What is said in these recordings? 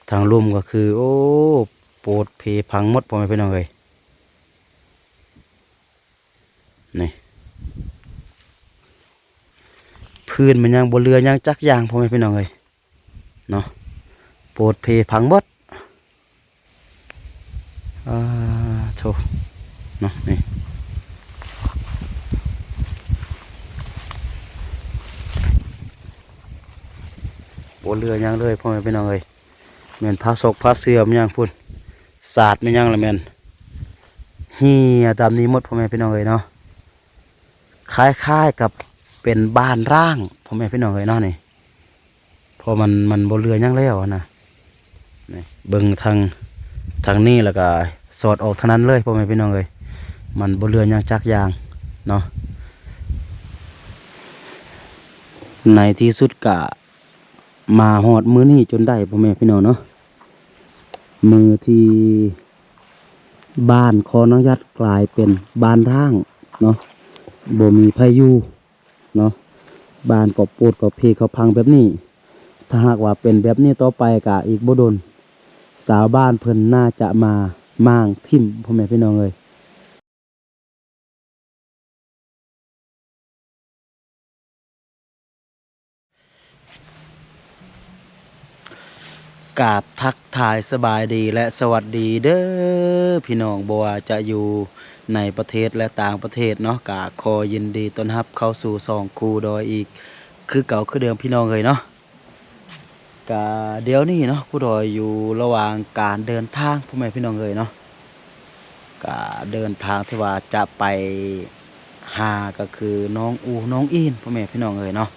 ทางลุ่มก็คือโอ้โปดเพพังหมดพ่อแม่พี่น้องเลยนี่พื้นมันยังบนเรือยังจักยางพ่อแม่พี่น้องเลยเนาะโปดเพพังหมดโถเนาะนี่บนเรือยังเลยพ่อแม่พี่น้องเลยแม่นพาศกพาเสื่อมยังพุ่นศาสตร์มันยังละแม่นเฮียตามนี้หมดพ่อแม่พี่น้องเลยเนาะคล้ายๆกับเป็นบ้านร่างพ่อแม่พี่น้องเลยเนาะนี่พอมันบนเรือยังแล้วนะนี่เบิ่งทางนี้แล้วก็สอดออกเท่านั้นเลยพ่อแม่พี่น้องเลยมันบนเรือยังจักยางเนาะในที่สุดกะมาหอดมือนี่จนได้พ่อแม่พี่น้องเนาะมือที่บ้านคอน้องยัดกลายเป็นบ้านร่างเนาะบ่มีพายุเนาะบ้านก็ปูดก็เพเขาพังแบบนี้ถ้าหากว่าเป็นแบบนี้ต่อไปกะอีกบ่โดนสาวบ้านเพิ่นน่าจะมาม่างทิ่มพ่อแม่พี่น้องเลยกราบทักทายสบายดีและสวัสดีเด้อพี่น้องบ่ว่าจะอยู่ในประเทศและต่างประเทศเนาะกะขอยินดีต้อนรับเข้าสู่สองคูดอยอีกคือเก่าคือเดิมพี่น้องเลยเนาะกะเดี๋ยวนี้เนาะคูดอยอยู่ระหว่างการเดินทางพ่อแม่พี่น้องเลยเนาะกะเดินทางที่ว่าจะไปหาก็คือน้องอูน้องอินพ่อแม่พี่น้องเลยเนาะ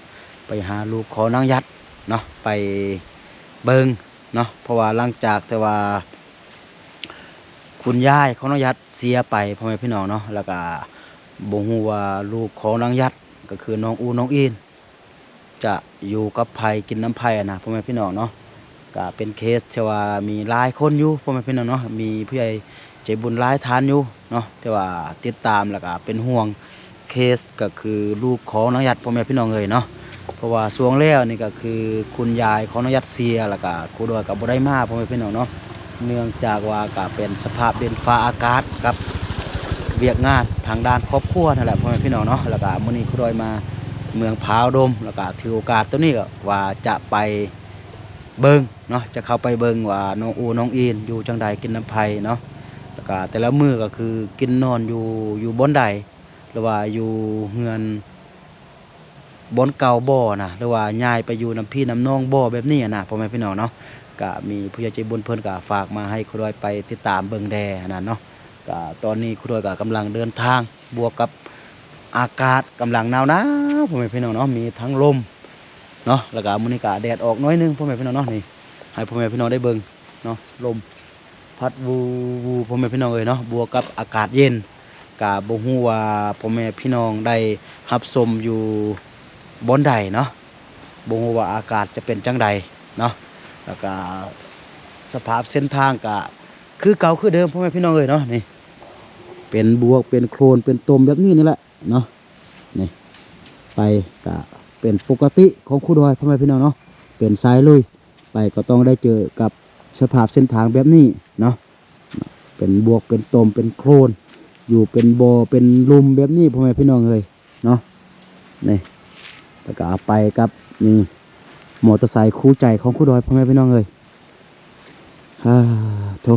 ไปหาลูกของนางยัดเนาะไปเบิงเนาะเพราะว่าหลังจากแต่ว่าคุณยายของนางยัดเสียไปพ่อแม่พี่น้องเนาะแล้วก็บ่ฮู้ว่าลูกของนางยัดก็คือน้องอูน้องอินจะอยู่กับไผกินน้ำไผนะพ่อแม่พี่น้องเนาะก็เป็นเคสที่ว่ามีหลายคนอยู่พ่อแม่พี่น้องเนาะมีผู้ใหญ่ใจบุญหลายทานอยู่เนาะที่ว่าติดตามแล้วก็เป็นห่วงเคสก็คือลูกของนางยัดพ่อแม่พี่น้องเลยเนาะเพราะว่าช่วงแล้วนี่ก็คือคุณยายของนางยัดเสียแล้วก็ครูดอยกับบ่ได้มาพ่อแม่พี่น้องเนาะเนื่องจากว่าก็เป็นสภาพดินฟ้าอากาศกับเวียกงานทางด้านครอบครัวนั่นแหละพ่อแม่พี่น้องเนาะแล้วก็มื้อนี้ครูดอยมาเมืองพาวดมแล้วก็ถือโอกาสตัวนี้ก็ว่าจะไปเบิงเนาะจะเข้าไปเบิงว่าน้องอูน้องอินอยู่จังใดกินน้ำไผเนาะแล้วก็แต่ละมื้อก็คือกินนอนอยู่บนใดหรือว่าอยู่เฮือนบนเก่าบ่อนะหรือว่าย้ายไปอยู่น้ำพี่น้ำน้องบ่อแบบนี้นะพ่อแม่พี่น้องเนาะก็มีผู้ใหญ่ใจบุญเพิ่นก็ฝากมาให้ครูดอยไปติดตามเบิ่งแดนั่นเนาะก็ตอนนี้ครูดอยก็กำลังเดินทางบวกกับอากาศกำลังหนาวพ่อแม่พี่น้องเนาะมีทั้งลมเนาะแล้วก็มื้อนี้ก็แดดออกน้อยนึงพ่อแม่พี่น้องเนาะนี่ให้พ่อแม่พี่น้องได้เบิ่งเนาะลมพัดวูวูพ่อแม่พี่น้องเอ้ยเนาะบวกกับอากาศเย็นก็บ่ฮู้ว่าพ่อแม่พี่น้องได้รับชมอยู่บนใดเนาะบ่ฮู้ว่าอากาศจะเป็นจังใดเนาะแล้วก็สภาพเส้นทางก็คือเก่าคือเดิมพ่อแม่พี่น้องเอ้ยเนาะนี่เป็นบวกเป็นโคลนเป็นตมแบบนี้นี่แหละเนาะนี่ไปก็เป็นปกติของครูดอยพ่อแม่พี่น้องเนาะเป็นสายลุยไปก็ต้องได้เจอกับสภาพเส้นทางแบบนี้เนาะเป็นบวกเป็นตมเป็นโคลนอยู่เป็นบ่อเป็นลุ่มแบบนี้พ่อแม่พี่น้องเอ้ยเนาะนี่แล้วก็ไปกับนี่มอเตอร์ไซค์คู่ใจของครูดอยพ่อแม่พี่น้องเอ้ยโถ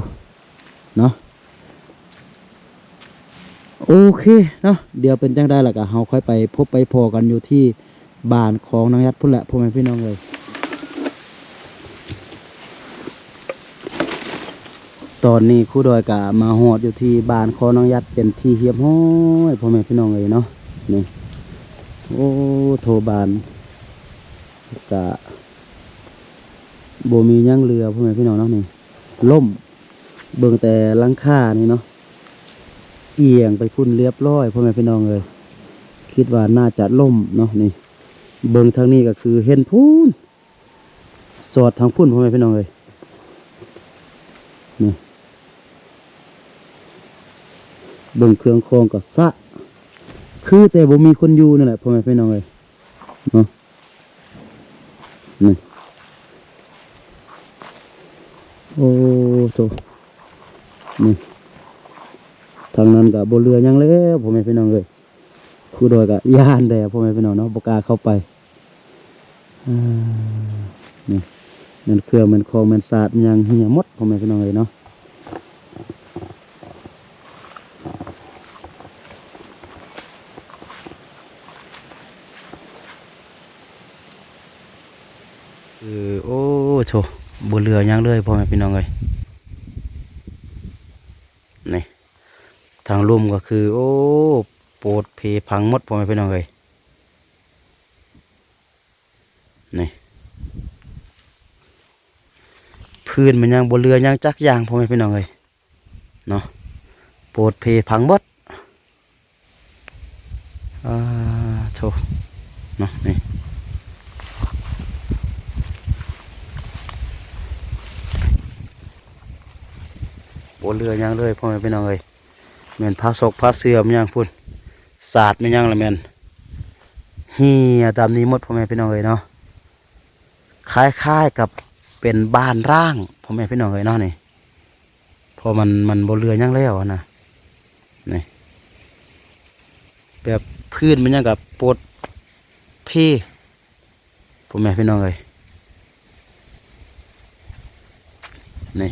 เนาะโอเคเนาะเดี๋ยวเป็นจังได้ล่ะก็เฮาค่อยไปพบไปพอกันอยู่ที่บ้านของนางยัดพุ่นแหละพ่อแม่พี่น้องเอ้ยตอนนี้ครูดอยก็มาฮอดอยู่ที่บ้านของนางยัดเป็นที่เฮียบห้อยพ่อแม่พี่น้องเอ้ยเนาะนี่โอ้โทบานก็บ่มีหยังเรือพ่อแม่พี่น้องเนาะนี่ล่มเบิ่งแต่หลังคานี่เนาะเอียงไปพุ่นเรียบร้อยพ่อแม่พี่น้องเลยคิดว่าน่าจะล่มเนาะนี่เบิ่งทางนี้ก็คือเห็นพุ่นสอดทางพุ่นพ่อแม่พี่น้องเลยนี่เบิ่งเครื่องคองก็สะคือแต่บ่มีคนอยู่นั่นแหละพ่อแม่พี่น้องเลยเนาะนี่ โอ้โตนี่ทางนั้นก็บ่เรือหยังแล้วพ่อแม่พี่น้องเอ้ยครูดอยก็ย่านแด่พ่อแม่พี่น้องเนาะบ่กล้าเข้าไปอ่านี่มันเครื่องมันคองมันสาดมันหยังเหี่ยหมดพ่อแม่พี่น้องเอ้ยเนาะโอ้โถบ่เรือหยังเลยพ่อแม่พี่น้องเอ้ยนี่ทางลุ่มก็คือโอ้โปรดเพพังหมดพ่อแม่พี่น้องเอ้ยนี่พื้นมันยังบ่เรือยังจักอย่างพ่อแม่พี่น้องเอ้ยเนาะโปรดเพพังหมดโถเนาะนี่บ่เรือยังเลยพ่อแม่พี่น้องเอ้ยแม่นพาศกพาเสื่อมยังพุ่นสาดมันยังละแม่นเฮียตามนี้หมดพ่อแม่พี่น้องเอ้ยเนาะคล้ายๆกับเป็นบ้านร่างพ่อแม่พี่น้องเอ้ยเนาะนี่พอมันบ่เรือยังแล้วนะนี่แบบพื้นมันยังกับปวดเพพ่อแม่พี่น้องเอ้ยนี่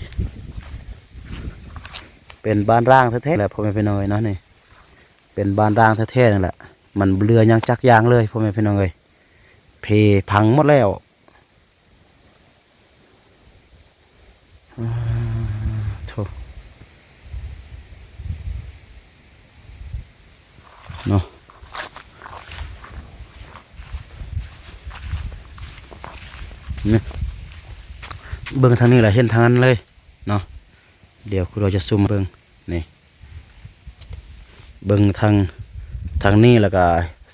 เป็นบ้านร่างแท้ๆแหละพ่อแม่พี่น้องเอ้ยเนาะนี่เป็นบ้านร่างแท้ๆนั่นแหละมันเรือยังจักยางเลยพ่อแม่พี่น้องเอ้ยเพพังหมดแล้วโธ่เนาะนี่เบิ่งทางนี้แหละเห็นทางนั้นเลยเนาะเดี๋ยวเราจะซูมเบิ่งนี่เบิ่งทางนี้แล้วก็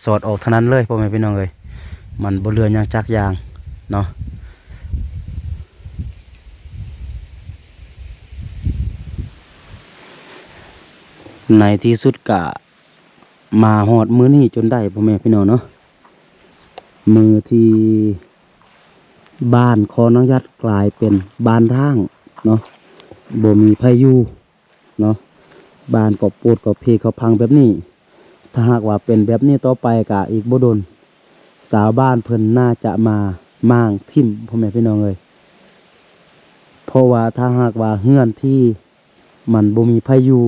สอดออกทางนั้นเลยพ่อแม่พี่น้องเอ้ยมันบ่เรือยังจักยางเนาะในที่สุดกะมาหอดมือนี้จนได้พ่อแม่พี่น้องเนาะมือที่บ้านคอน้องยัดกลายเป็นบ้านร่างเนาะบ่มีพายุเนาะบ้านก็ปวดก็เพก็พังแบบนี้ถ้าหากว่าเป็นแบบนี้ต่อไปกะอีกบ่โดนสาวบ้านเพิ่นน่าจะมาม่างทิ่มพ่อแม่พี่น้องเอ้ยเพราะว่าถ้าหากว่าเฮือนที่มันบ่มีพายุ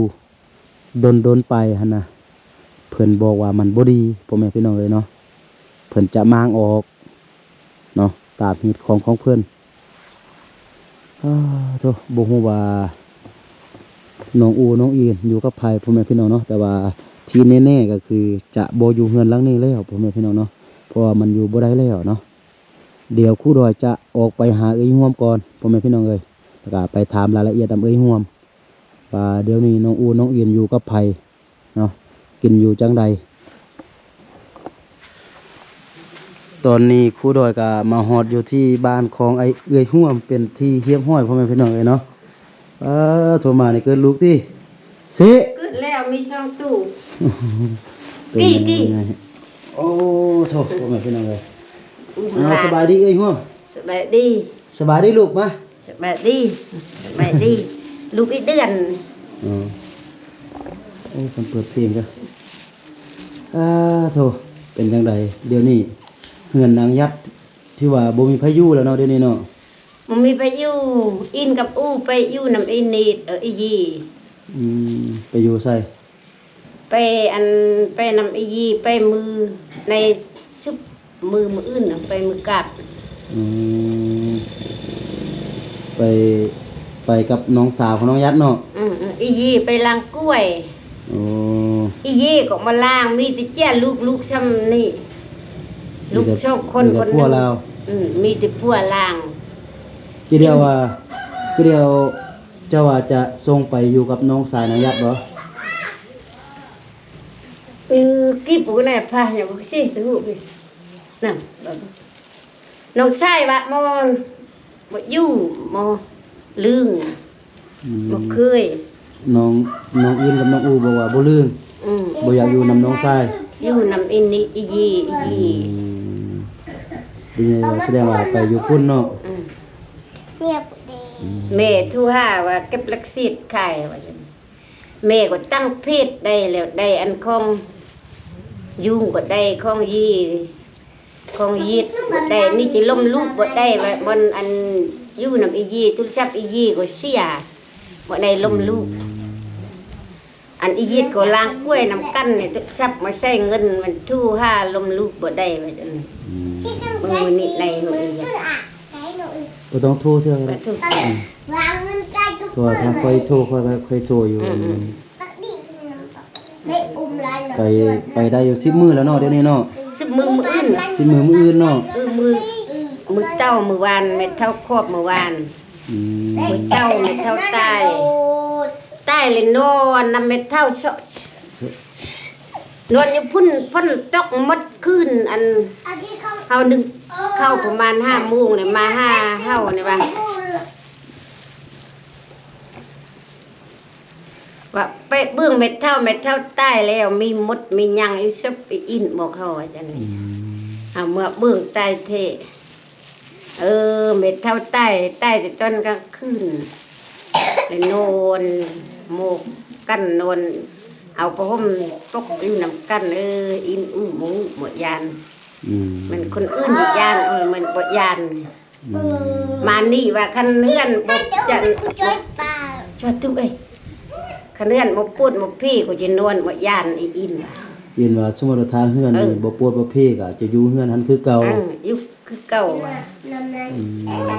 โดนไปหั่นน่ะเพิ่นบอกว่ามันบ่ดีพ่อแม่พี่น้องเอ้ยเนาะเพิ่นจะม่างออกเนาะตามเหตุของเพิ่นโธ่บ่ฮู้ว่าน้องอูน้องอีนอยู่กับไผพ่อแม่พี่น้องเนาะแต่ว่าที่แน่ๆก็คือจะบ่อยู่เฮือนหลังนี้แล้วพ่อแม่พี่น้องเนาะเพราะว่ามันอยู่บ่ได้แล้วเนาะเดี๋ยวครูดอยจะออกไปหาเอ้ยห่วมก่อนพ่อแม่พี่น้องเอ้ยแล้วก็ไปถามรายละเอียดนำเอ้ยห่วมว่าเดี๋ยวนี้น้องอูน้องอีนอยู่กับไผเนาะกินอยู่จังใดตอนนี้ครูดอยก็มาฮอดอยู่ที่บ้านของไอ้เอ้ยห่วมเป็นที่เฮียบห้อยพ่อแม่พี่น้องเอ้ยเนาะโทรมานี่เกิดลูกติเสะเกิดแล้วมีช่องตู้ กี่โอ้โถพ่อแม่พี่น้องเอ้ยสบายดีเอ้ยห่วมสบายดี สบายดีลูกมาสบายดีสบายดีลูกอีเดือนโอ้เพิ่นเปิดเพลงจ้ะโถเป็นจังไดเดี๋ยวนี้เฮือนนางยัดที่ว่าบ่มีพายุแล้วเนาะเดี๋ยวนี้เนาะมันมีไปอยู่อินกับอู้ไปอยู่นำอินนี่อียีไปอยู่ไสไปอันไปนำอียีไปมือในซึบมืออื่นไปมือกับไปกับน้องสาวของน้องยัดเนาะอียีไปล้างกล้วยอียีก็มาล้างมีแต่แจ้ลูกซ้ำนี่ลูกชอบคนนึงมีแต่ผัวล้างกี่เดียวเจ้าว่าจะส่งไปอยู่กับน้องสายน้องยัดบ่กี่ปุ๊กแน่พาอย่างสิตู้พี่นั่นน้องชายวะมอบ่อยู่มอลืงบ่เคยน้องอินกับน้องอูบอกว่าบ่ลืงบ่อยากอยู่นำน้องชายอยู่นำอินนี่อียีดีแสดงว่าไปอยู่พุ่นเนาะเงียบ แม่ทู่ห้าว่าเก็บลักซีดขายว่าจังแม่ก็ตั้งเพศได้แล้วได้อันของยุ่งก็ได้ของยีดบ่ได้นี่จะล้มลูกบ่ได้ว่าบนอันอยู่นำอียีโทรศัพท์อียีก็เสียบ่ได้ล้มลูกอันอียีดก็ล้างกล้วยน้ำกั้นนี่โทรศัพท์มาใช้เงินมันทู่ห้าล้มลูกบ่ได้ว่าจังมื้อนี้ในหนูอีก บ่ต้องโทรเทื่อก็ได้ ตัวทางค่อยโทรค่อยโทรอยู่ไปได้อยู่10มื้อแล้วเนาะเดี๋ยวนี้เนาะ สิบมืออื่น 10มื้อมื้ออื่นเนาะ มือเต้ามือวานเม็ดเท่าครอบมือวาน อืม มือเต้าเม็ดเท่าใต้เลยนอนนำเม็ดเท่าเชาะนอนอยู่พ่นตกมดคืนอันเฮานึงเข้าประมาณ5 โมงเนี่ยมา5เฮาเนี่ยว่าไปเบื้องเม็ดเท่าใต้แล้วมีมดมีหยังอีซับอีอินบอกเขาว่าจังนี้เอาเมื่อเบื้องใต้เทเม็ดเท่าใต้แต่ต้นกลางคืนเลยนอนโมกกันนอนเอาผ้าห่มตกอยู่นำกันอินหมูหมดยานมันคนอื่นยานมันบ่ยานมานี่ว่าคันเลื่อนบ่จันชอดทุกคันเลื่อนบ่พูดบ่พี่ก็จะนอนบ่ยานอิน ยินว่าสมมุติว่าทางเฮือนนี่บ่ปวดบ่เพกจะอยู่เฮือนหันคือเก่า อยู่คือเก่า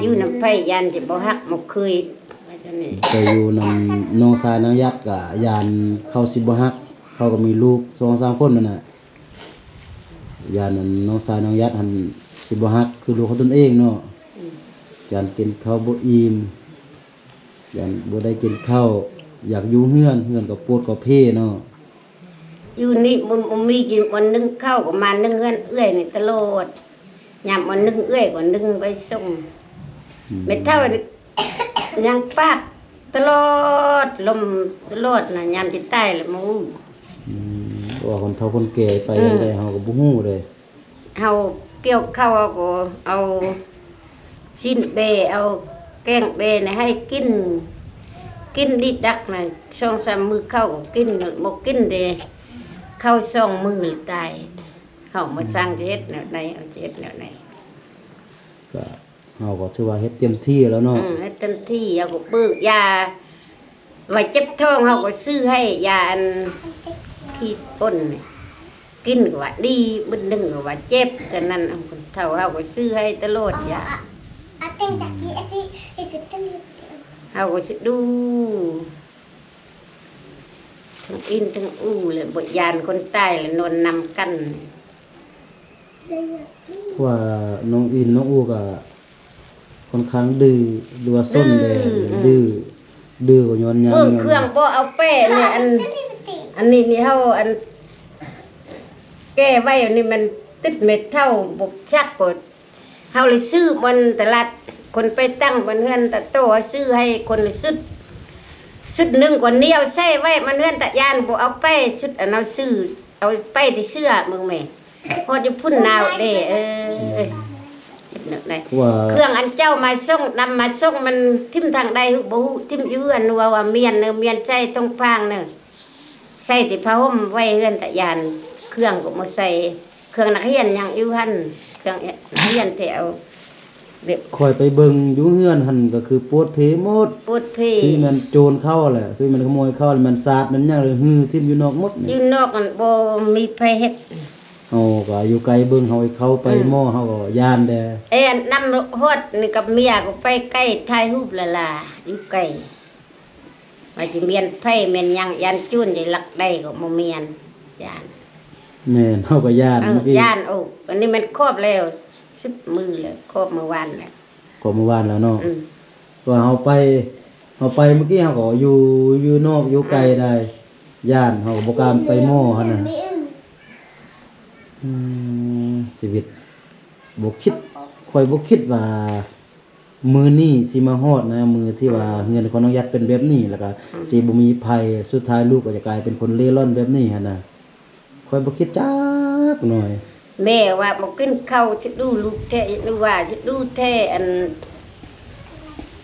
อยู่น้ำไผยานจะบ่ฮักบ่เคยว่าจังนี้ ไปอยู่นำน้องชายนางยัดก็ยานเขาสิบ่ฮักเขาก็มีลูก 2-3 คนนั่นน่ะยานนั้นน้องชายนางยัดหันสิบ่ฮักคือลูกเขาตนเองเนาะยานกินข้าวบ่อิ่มยานบ่ได้กินข้าวอยากอยู่เฮือนก็ปวดก็เพเนาะ อยู่นี่มันมีกินวันนึงเข้าก็มานึ่งเฮือนเอื้อยนี่ตลอดยามวันนึงเอื้อยก็นึ่งไปส่งเม็ดเท่ายังปากตลอดลมตลอดน่ะยามสิตายแล้วมูว่าคนเฒ่าคนแก่ไปได้เฮาก็บ่ฮู้เลย เฮาเกี่ยวข้าวก็เอาชิ้นเบเอาแกงเบนี่ให้กินดิดักน่ะ2-3 มื้อเข้าก็กินบ่กินเด้เข้า2 มื้อตายเฮามาสร้างเฮ็ดแนวใดเอาเฮ็ดแนวไหน ก็เฮาก็ถือว่าเฮ็ดเต็มที่แล้วเนาะ ให้เต็มที่เอาก็เบิกยาไว้เจ็บท้องเฮาก็ซื้อให้ยาอันที่ต้นนี่กินก็ว่าดีมื้อนึงก็ว่าเจ็บกันนั่นเอาคนเฒ่าเฮาก็ซื้อให้ตลอดยาเฮาก็สิดูทั้งอินทั้งอู้เลยบ่ยานคนใต้เลยนอนนำกัน เพราะว่าน้องอินน้องอูก็ค่อนข้างดื้อหรือว่าซนเลยดื้อก็ย้อนยาม เบิ่งเครื่องบ่เอาแป้เนี่ยอันนี้นี่เฮาอันแก้ไว้อันนี้มันติดเม็ดเท่าบ่ชักกดเฮาเลยซื้อบนตลาดคนไปตั้งบนเฮือนตะโตซื้อให้คนละสุดหนึงกว่าเหนียวใส่ไว้มันเฮือนตะยานบ่เอาไปสุดอันเอาซื้อเอาไปที่เสื้อมึงแม่พอจะพุ่นนาวเด้เครื่องอันเจ้ามาส่งนำมาส่งมันทิ่มทางใดบ่ฮู้ทิ่มอยู่อันว่าเมียนเมียนใส่ตรงพางเด้อใส่ที่ผ้าห่มไว้เฮือนตะยานเครื่องก็บ่ใส่เครื่องนักเรียนยังอยู่หั่นเครื่องนักเรียนแถวเด็ก คอยไปเบิ่งอยู่เฮือนหั่นก็คือปวดเพหมด ปวดเพ คือมันโจรเข้าแหละคือมันขโมยเข้าแล้วมันสาดมันหยังเลยฮือทิ่มอยู่นอกหมด อยู่นอกมันบ่มีไผเฮ็ด เฮาก็อยู่ไกลเบิ่งเฮาให้เข้าไปหม้อเฮาก็ย่านแด อันนำฮอดนี่กับเมียก็ไปใกล้ถ่ายรูปละล่ะอยู่ใกล้ว่าสิเมียนไผเมียนหยังยันจุ้นได้ลักได้ก็บ่เมียนยาน แม่นเฮาก็ย่านเมื่อกี้ ย่านโอ้อันนี้มันครอบแล้ว10 มื้อแล้วครอบมื้อวานแล้ว ก็เมื่อวานแล้วเนาะว่าเฮาไปเมื่อกี้เฮาก็อยู่นอกอยู่ไกลได้ย่านเฮาก็บ่กล้าไปหม้อหั่นน่ะชีวิตข่อยบ่คิดว่ามื้อนี้สิมาฮอดนะมื้อที่ว่าเฮือนของน้องยัดเป็นแบบนี้แล้วก็สิบ่มีภัยสุดท้ายลูกก็จะกลายเป็นคนเร่ร่อนแบบนี้หั่นน่ะข่อยบ่คิดจักหน่อย แม่ว่าบ่กินข้าวสิดูลูกแท้นึกว่าสิดูแท้อัน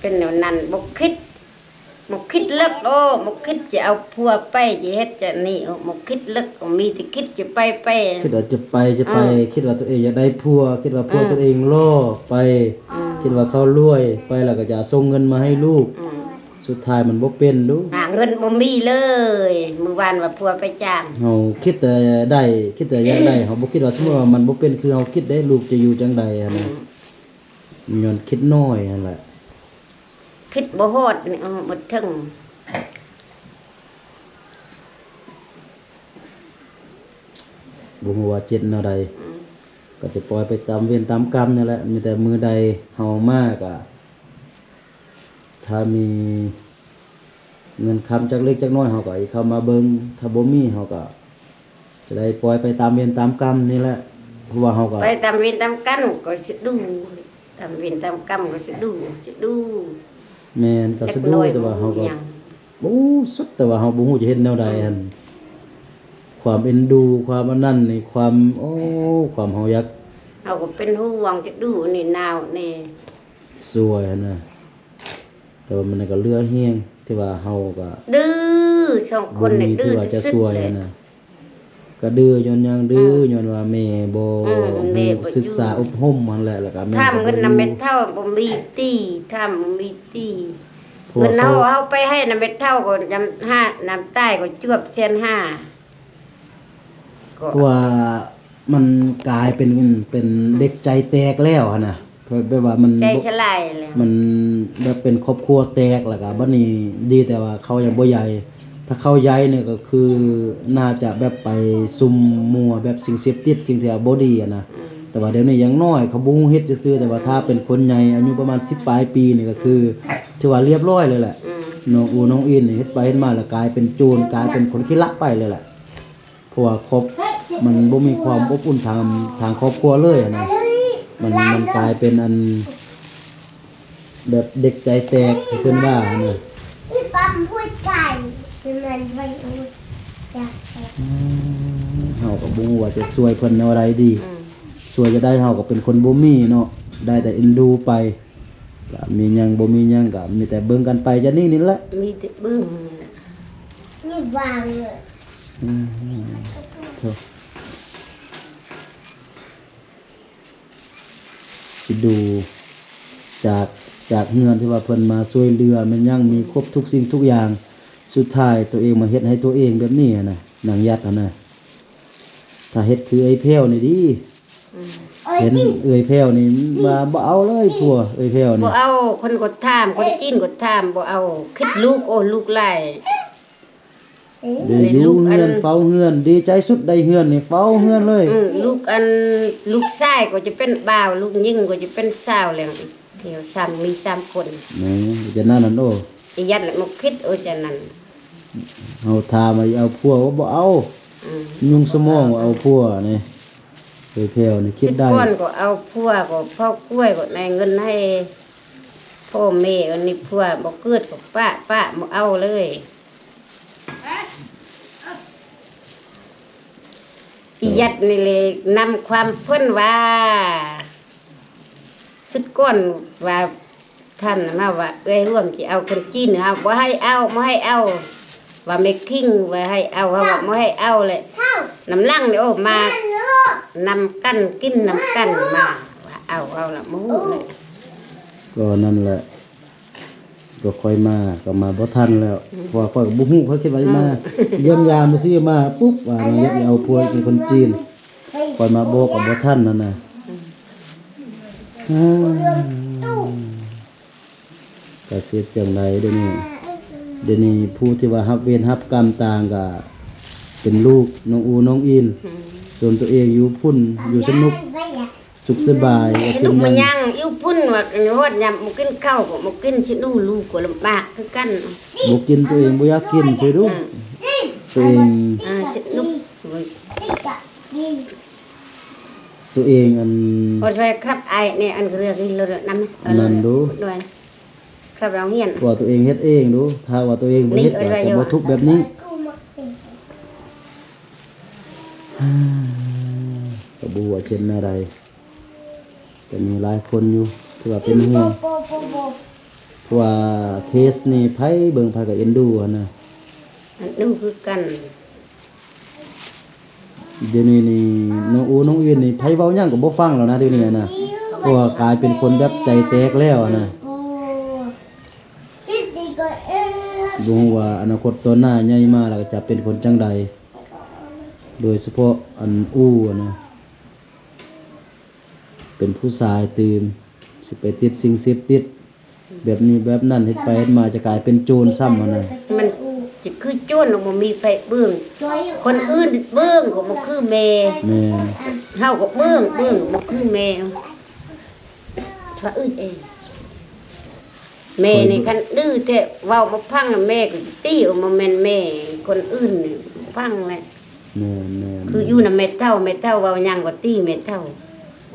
เป็นแนวนั้นบ่คิดเลิกโอ้บ่คิดจะเอาผัวไปจะเฮ็ดจะนี่บ่คิดเลิกมีแต่คิดจะไป คิดว่าจะไปคิดว่าตัวเองอยากได้ผัวคิดว่าผัวตัวเองล่อไปคิดว่าเขารวยไปแล้วก็จะส่งเงินมาให้ลูกสุดท้ายมันบ่เป็นดู หาเงินบ่มีเลยมื้อวานว่าผัวไปจ้าง เฮาคิดแต่ได้คิดแต่อยากได้เฮาบ่คิดว่าสมมุติว่ามันบ่เป็นคือเฮาคิดได้ลูกจะอยู่จังใดอะนะย้อนคิดน้อยนั่นแหละ คิดบ่ฮอดนี่หมดถึง บ่ฮู้ว่าเจ็ดแนวใดก็จะปล่อยไปตามเวรตามกรรมนั่นแหละมีแต่มือใดเฮามากอะถ้ามีเงินคำจักเล็กจักน้อยเฮาก็ให้เข้ามาเบิ่งถ้าบ่มีเฮาก็จะได้ปล่อยไปตามเวรตามกรรมนี่แหละเพราะว่าเฮาก็ ไปตามเวรตามกรรมก็สิดูตามเวรตามกรรมก็สิดู แม่นก็สะดุ้งแต่ว่าเฮาก็บ่สุดแต่ว่าเฮาบ่ฮู้จะเฮ็ดแนวใดหั่นความเอ็นดูความอันนั้นนี่ความความเฮาอยาก เฮาก็เป็นห่วงจะดูนี่นาวนี่ สวยหั่นน่ะแต่ว่ามันก็เลือเฮียงที่ว่าเฮาก็ ดื้อสองคนนี่ ที่ ดื้อ ว่าจะ ที่ ส สุ ว ด ย เลย หั่นน่ะก็ดื้อย้อนหยังดื้อย้อนว่าแม่บ่ แม่บ่อยู่ ศึกษาอบรมหั่นแหละแล้วก็แม่ ถ้า ก็ เงิน บ่ นำ อ เม็ ยู่ ดเท่าบ่มีตี้ถ้าบ่มีตี้ เพราะ เงิ ว่าน เขา เอาไปให้นำเม็ดเท่าก็ยำ5น้ำใต้ก็จวบเส้น5ก็ เพราะว่ามันกลายเป็นเด็กใจแตกแล้วหั่นน่ะเพราะแบบว่ามัน ใจ บ่ ฉลายแล้ว มันแบบเป็นครอบครัวแตกแล้วก็บัดนี้ดีแต่ว่าเขายังบ่ใหญ่ถ้าเขาใหญ่เนี่ยก็คือน่าจะแบบไปซุ่มมัวแบบสิ่งเสพติดสิ่งที่บ่ดีอะนะแต่ว่าเดี๋ยวนี้ยังน้อยเขาบ่ฮู้เฮ็ดซื่อๆแต่ว่าถ้าเป็นคนใหญ่อายุประมาณ10ปลายปีนี่ก็คือถือว่าเรียบร้อยเลยแหละน้องอูน้องอินนี่เฮ็ดไปเฮ็ดมาแล้วกลายเป็นโจรกลายเป็นคนขี้ลักไปเลยแหละเพราะว่าครอบมันบ่มีความอบอุ่นทางครอบครัวเลยอะนะมันกลายเป็นอันแบบเด็กใจแตกที่เพิ่นว่านะ พี่ปั๊มพูดไก่คือมันไปพูดจ้ะ เฮาก็บ่ฮู้ว่าจะช่วยเพิ่นแนวใดดี อืม ช่วยจะได้เฮาก็เป็นคนบ่มีเนาะได้แต่เอ็นดูไปก็มีหยังบ่มีหยังก็มีแต่เบิ่งกันไปจะนี่แหละ มีแต่บึ้ง นี่วางเลย โธ่สิดูจากเฮือนที่ว่าเพิ่นมาช่วยเหลือมันยังมีครบทุกสิ่งทุกอย่างสุดท้ายตัวเองมาเฮ็ดให้ตัวเองแบบนี้อะนะนางยัดอะนะถ้าเฮ็ดคือไอ้แพ้วนี่ดี เห็นเอ้ยแพ้วนี่ว่าบ่เอาเลยผัวเอ้ยแพ้ว บ่ นี่ เอาคนกดถามคนกินกดถามบ่เอาคิดลูกโอ้ลูกหลาย เดี๋ยวอยู่เฮือนเฝ้าเฮือนดีใจสุดได้เฮือนนี่เฝ้าเฮือนเลย ลูกชายก็จะเป็นบ่าวลูกหญิงก็จะเป็นสาวแล้วเที่ยวซ้ำมี3คน นี่จะนั่นนั่นโอ้ อียัดแล้วมาคิดโอ้จังนั้น เฮาถามว่าเอาผัวว่าบ่เอา อืม ยุ่งสมองว่าเอาผัวนี่เอ้ยแพ้วนี่คิดได้ 10คนก็เอาผัวก็พ่อกล้วยก็ได้เงินให้พ่อแม่อันนี้ผัวบ่เกิดก็ป้าบ่เอาเลยอียัดนี่เลยนำความเพิ่นว่า สุดก้อนว่าท่านมาว่าเอ้ยร่วมสิเอาคนจีนเอาบ่ให้เอาว่าไม่คิงว่าให้เอาว่าบ่ให้เอาเลย เท่า น้ำลังนี่โอ้มา ลูก นำกันกินนำกันมาว่าเอาละบ่ฮู้เลย ก็นั่นแหละ ก็ค่อยมาก็มาบ่ทันแล้วเพราะว่าค่อยก็บ่ฮู้เขาคิดว่าสิมาเยี่ยมยามไปซื้อมาปุ๊บว่าเราอยากเอาผัวเป็นคนจีนค่อยมาบอกก็บ่ทันนั่นน่ะก็เสียจังไดเดี๋ยวนี้ผู้ที่ว่ารับเวรรับกรรมต่างก็เป็นลูกน้องอูน้องอินส่วนตัวเองอยู่พุ่นอยู่สนุกสุขสบายก็เป็ ลู น ก ห มั ยั น ง ยังอยู่พุ่นว่าฮอดยามบ่กินข้าวก็บ่กินสิดูลูกก็ลำบากคือกัน บ่กินตัวเองบ่อยากกินสิลูกตัวเอง สิลูก ติ๊กกับดี ตัวเองอัน พอช่วยครับไอ้นี่อันเรือกินเลยนำ นั่นดู ด้วยครับเราเฮียน ว่าตัวเองเฮ็ดเองดูถ้าว่าตัวเองบ่เฮ็ดก็จะบ่ทุกข์แบบนี้ กูมาตี ก็บ่ว่าเช่นแนวใดก็มีหลายคนอยู่ที่ว่าเป็นห่วง โปโปโป ผ เพราะว่าเคสนี่ไผเบิ่งไผก็เอ็นดูอะนะ อันนึงคือกัน เดี๋ยวนี้นี่น้องอูน้องอินนี่ไผเว้าหยังก็บ่ฟังแล้วนะเดี๋ยวนี้นะเพราะว่ากลายเป็นคนแบบใจแตกแล้วอะนะ โอ้จิตดีก็บ่ฮู้ว่าอนาคตตอนหน้าใหญ่มาแล้วก็จะเป็นคนจังใดโดยเฉพาะอันอู้อะนะเป็นผู้ชายตื่มสิไปติดสิ่งเสพติดแบบนี้แบบนั้นเฮ็ดไปเฮ็ดมาจะกลายเป็นโจรซ้ำอะนะ มันจะคือโจรบ่มีไฟเบื้อง ช่วย คนอื่นเบื้องก็บ่คือแม่ แม่น เฮาก็เบื้องก็บ่คือแม่ว่าอื่นเองแม่นี่คันดื้อแท้เว้าบ่ฟังน่ะแม่ก็สิตีออกมาแม่นแม่คนอื่นนี่ฟังแหละ แม่นแม่น คืออยู่น่ะแม่เฒ่าเว้าหยังก็ตีแม่เฒ่า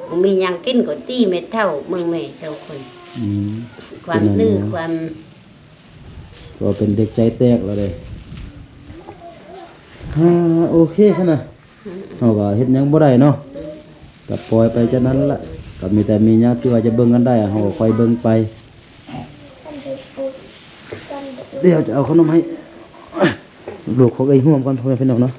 บ่มีหยังกินก็ตีแม่เฒ่าเมืองแม่เจ้าคน อืม ความดื้อความ ก็เป็นเด็กใจแตกแล้วเด้โอเคซั่นน่ะเฮาก็เฮ็ดหยังบ่ได้เนาะก็ปล่อยไปจังนั้นล่ะก็มีแต่มีหยังที่ว่าจะเบิ่งกันได้เฮาก็ค่อยเบิ่งไป เดี๋ยวจะเอาขนมให้ลูกของไอ้ห่วมก่อนพ่อแม่พี่น้องเนาะ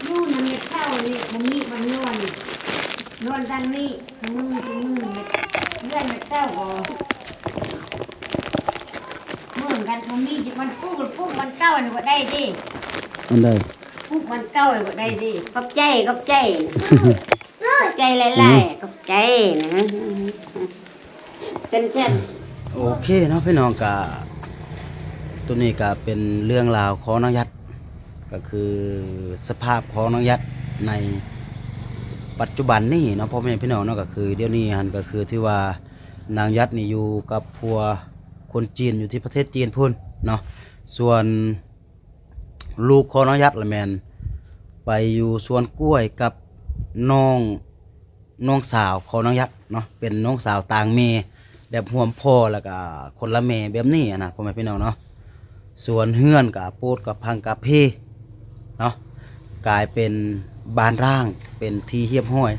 อยู่นำเม็ดเท่านี่มันมีมันนอนดังนี้มือเลื่อนเม็ดเท่าก็เหมือนกันมันมีมันปุ๊กมันเก้านี่ก็ได้ดิ อันใด ปุ๊กมันเก้านี่ก็ได้ดิกับใจกับใจหลายๆกับใจนะเป็นเช่น โอเคเนาะพี่น้องกะตัวนี้ก็เป็นเรื่องราวของน้องยัดก็คือสภาพของน้องยัดในปัจจุบันนี่เนาะพ่อแม่พี่น้องเนาะก็คือเดี๋ยวนี้หันก็คือที่ว่านางยัดนี่อยู่กับพัวคนจีนอยู่ที่ประเทศจีนพุ่นเนาะส่วนลูกของน้องยัดละแมนไปอยู่สวนกล้วยกับน้องสาวของน้องยัดเนาะเป็นน้องสาวต่างเมแบบห่วมพ่อแล้วก็คนละเมแบบนี้อะนะพ่อแม่พี่น้องเนาะส่วนเฮือนกับปูดกับพังกับเพเนาะกลายเป็นบานร่างเป็นที่เฮียบห้อย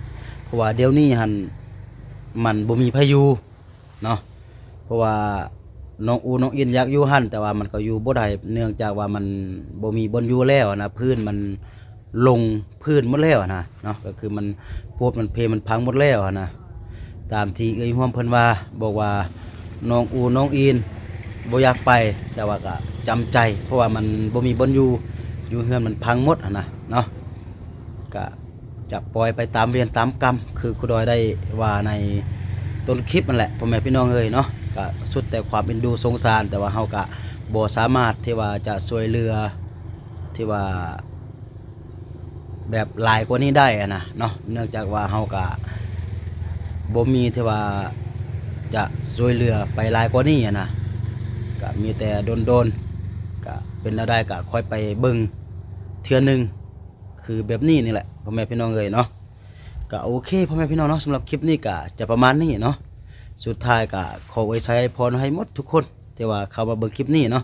เพราะว่าเดี๋ยวนี้หันมันบ่มีพายุเนาะเพราะว่าน้องอูน้องอินอยากอยู่หันแต่ว่ามันก็อยู่บ่ได้เนื่องจากว่ามันบ่มีบนอยู่แล้วนะพื้นมันลงพื้นหมดแล้วนะเนาะก็คือมันโพดมันเพมันพังหมดแล้วนะตามที่เอ้ยร่วมเพิ่นว่าบอกว่าน้องอูน้องอินบ่อยากไปแต่ว่าก็จำใจเพราะว่ามันบ่มีบนอยู่เฮือนมันพังหมดนะเนาะก็จะปล่อยไปตามเวรตามกรรมคือครูดอยได้ว่าในต้นคลิปนั่นแหละพ่อแม่พี่น้องเอ้ยเนาะก็สุดแต่ความเอ็นดูสงสารแต่ว่าเฮาก็บ่สามารถที่ว่าจะช่วยเหลือที่ว่าแบบหลายกว่านี้ได้อะนะเนาะเนื่องจากว่าเฮาก็บ่มีที่ว่าจะช่วยเหลือไปหลายกว่านี้อะนะก็มีแต่โดนๆก็เป็นแล้วได้ก็ค่อยไปเบิ่งเทื่อนึงคือแบบนี้นี่แหละพ่อแม่พี่น้องเอ้ยเนาะก็โอเคพ่อแม่พี่น้องเนาะสำหรับคลิปนี้ก็จะประมาณนี้เนาะสุดท้ายก็ขอไว้ใช้พรให้หมดทุกคนที่ว่าเข้ามาเบิ่งคลิปนี้เนาะ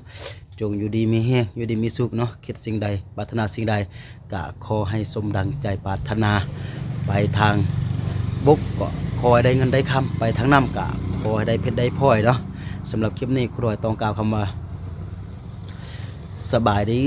จงอยู่ดีมีแฮงอยู่ดีมีสุขเนาะคิดสิ่งใดปรารถนาสิ่งใดก็ขอให้สมดังใจปรารถนาไปทางบกก็ขอให้ได้เงินได้คำไปทางน้ำก็ขอให้ได้เพชรได้พลอยเนาะสำหรับคลิปนี้ครูดอยต้องกล่าวคำว่าสบายดี